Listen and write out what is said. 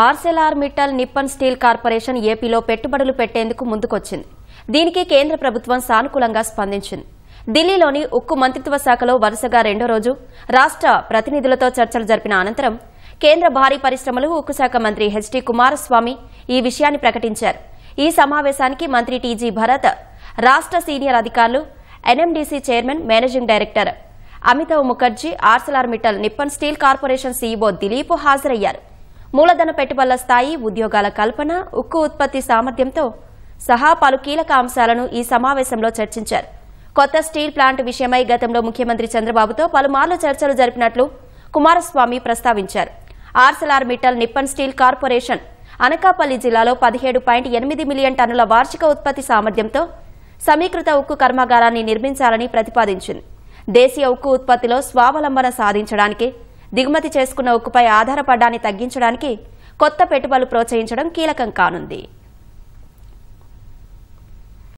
Arcelor Mittal Nippon Steel corporation ఏపీలో పెట్టుబడులు పెట్టేందుకు ముందుకొచ్చింది. దీనికి కేంద్ర ప్రభుత్వం సానుకూలంగా స్పందించింది. ఢిల్లీలోని ఉక్కు మంత్రిత్వ శాఖలో వరుసగా రెండో రోజు రాష్ట్ర ప్రతినిధులతో చర్చలు జరిపిన అనంతరం కేంద్ర భారీ పరిశ్రమలు ఉక్కు శాఖ మంత్రి హెచ్డి కుమారస్వామి ఈ విషయాన్ని ప్రకటించారు. ఈ సమావేశానికి మంత్రి టీజీ భరత్, రాష్ట్ర సీనియర్ అధికారులు, NMDC chairman, managing director Amitav Mukherjee, Arcelor Mittal Nippon Steel Corporation CEO Dilip హాజరయ్యారు. మూలధన పెట్టుబడుల స్థాయి, ఉద్యోగాల కల్పన, ఉక్కు ఉత్పత్తి సామర్థ్యంతో సహా పలు కీలక అంశాలను ఈ సమావేశంలో చర్చించారు. కొత్త స్టీల్ ప్లాంట్ విషయమై గతంలో ముఖ్యమంత్రి చంద్రబాబుతో పలుమార్లు చర్చలు జరిపినట్లు కుమారస్వామి ప్రస్తావించారు. Arcelor Mittal Nippon Steel corporation Anakapalli జిల్లాలో 17.8 మిలియన్ టన్నుల వార్షిక ఉత్పత్తి సామర్థ్యంతో సమీకృత ఉక్కు కర్మాగారాన్ని నిర్మించాలని ప్రతిపాదించింది. దేశీయ ఉక్కు ఉత్పత్తిలో స్వావలంబన సాధించడానికి, దిగుమతి చేసుకున్న ఉక్కుపై ఆధారపడ్డాన్ని తగ్గించడానికి కొత్త పెట్టుబడులు ప్రోత్సహించడం కీలకం కానుంది.